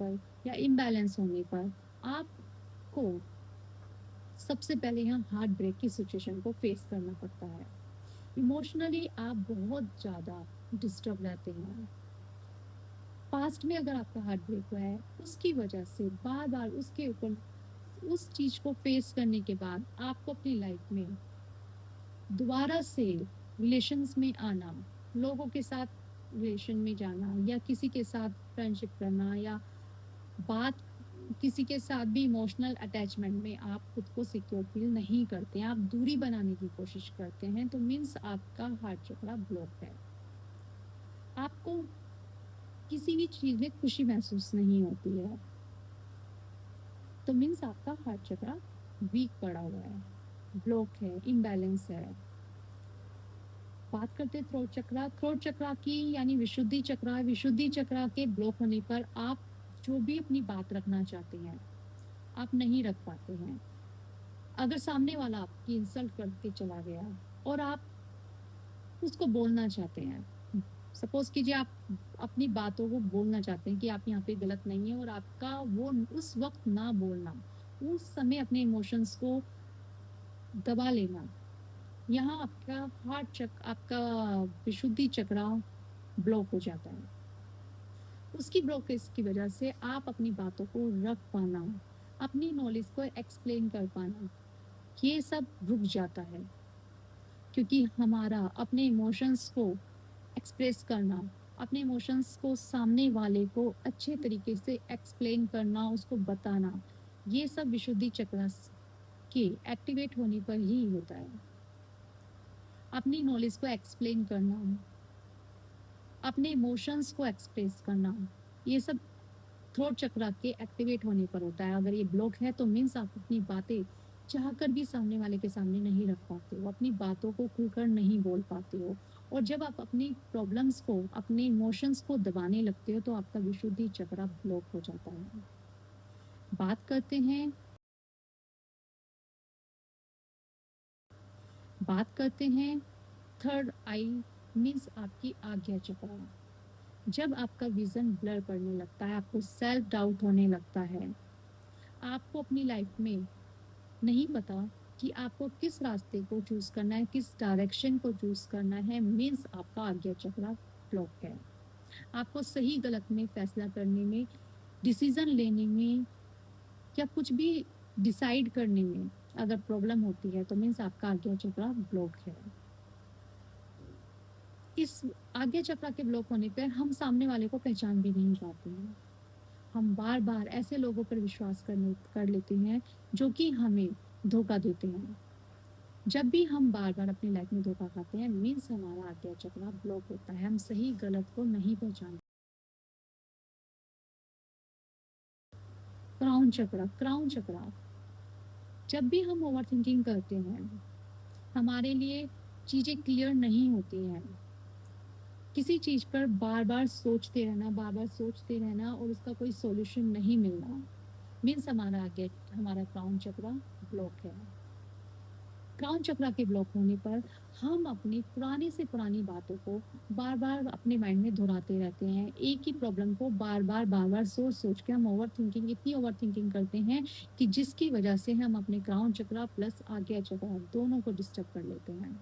पर या इम्बैलेंस होने पर आपको सबसे पहले यहाँ हार्ट ब्रेक की सिचुएशन को फेस करना पड़ता है। इमोशनली आप बहुत ज़्यादा डिस्टर्ब रहते हैं। पास्ट में अगर आपका हार्ट ब्रेक हुआ है, उसकी वजह से बार बार उसके ऊपर उस चीज़ को फेस करने के बाद आपको अपनी लाइफ में दोबारा से रिलेशंस में आना, लोगों के साथ रिलेशन में जाना या किसी के साथ फ्रेंडशिप करना या बात किसी के साथ भी इमोशनल अटैचमेंट में आप खुद को सिक्योर फील नहीं करते हैं, आप दूरी बनाने की कोशिश करते हैं, तो मीन्स आपका हार्ट चक्रा ब्लॉक है। आपको किसी भी चीज़ में खुशी महसूस नहीं होती है, तो मीन्स आपका हार्ट चक्रा वीक पड़ा हुआ है, ब्लॉक है, इम्बैलेंस है। बात करते थ्रोट चक्रा की, यानी विशुद्धि चक्रा। विशुद्धि चक्रा के ब्लॉक होने पर आप जो भी अपनी बात रखना चाहते हैं आप नहीं रख पाते हैं। अगर सामने वाला आपकी इंसल्ट करके चला गया और आप उसको बोलना चाहते हैं, सपोज कीजिए आप अपनी बातों को बोलना चाहते हैं कि आप यहाँ पे गलत नहीं है, और आपका वो उस वक्त ना बोलना, उस समय अपने इमोशंस को दबा लेना, यहाँ आपका विशुद्धि चक्रा ब्लॉक हो जाता है। उसकी ब्लॉकेज की वजह से आप अपनी बातों को रख पाना, अपनी नॉलेज को एक्सप्लेन कर पाना, ये सब रुक जाता है। क्योंकि हमारा अपने इमोशंस को एक्सप्रेस करना, अपने इमोशंस को सामने वाले को अच्छे तरीके से एक्सप्लेन करना, उसको बताना, ये सब विशुद्धि चक्र के एक्टिवेट होने पर ही होता है। अपनी नॉलेज को एक्सप्लेन करना, अपने इमोशंस को एक्सप्रेस करना, ये सब थ्रोट चक्रा के एक्टिवेट होने पर होता है। अगर ये ब्लॉक है तो मीन्स आप अपनी बातें चाहकर भी सामने वाले के सामने नहीं रख पाते हो, अपनी बातों को खुलकर नहीं बोल पाते हो, और जब आप अपनी प्रॉब्लम्स को, अपने इमोशंस को दबाने लगते हो तो आपका विशुद्धि चक्रा ब्लॉक हो जाता है। बात करते हैं थर्ड आई, मीन्स आपकी आज्ञा चक्रा। जब आपका विजन ब्लर पड़ने लगता है, आपको सेल्फ डाउट होने लगता है, आपको अपनी लाइफ में नहीं पता कि आपको किस रास्ते को चूज करना है, किस डायरेक्शन को चूज करना है, मीन्स आपका आज्ञा चक्रा ब्लॉक है। आपको सही गलत में फैसला करने में, डिसीजन लेने में या कुछ भी डिसाइड करने में अगर प्रॉब्लम होती है तो मीन्स आपका आज्ञा चक्रा ब्लॉक है। इस आज्ञा चक्रा के ब्लॉक होने पर हम सामने वाले को पहचान भी नहीं पाते हैं। हम बार बार ऐसे लोगों पर विश्वास कर लेते हैं जो कि हमें धोखा देते हैं। जब भी हम बार बार अपनी लाइफ में धोखा खाते हैं, मीन्स हमारा आज्ञा चक्रा ब्लॉक होता है, हम सही गलत को नहीं पहचानते। क्राउन चक्रा, जब भी हम ओवर थिंकिंग करते हैं, हमारे लिए चीज़ें क्लियर नहीं होती हैं, किसी चीज़ पर बार बार सोचते रहना और उसका कोई सॉल्यूशन नहीं मिलना, मीन्स हमारा क्राउन चक्रा ब्लॉक है। क्राउन चक्रा के ब्लॉक होने पर हम अपनी पुरानी से पुरानी बातों को बार बार अपने माइंड में दोहराते रहते हैं। एक ही प्रॉब्लम को बार बार सोच के हम इतनी ओवर थिंकिंग करते हैं कि जिसकी वजह से हम अपने क्राउन चक्रा प्लस आज्ञा चक्रा दोनों को डिस्टर्ब कर लेते हैं।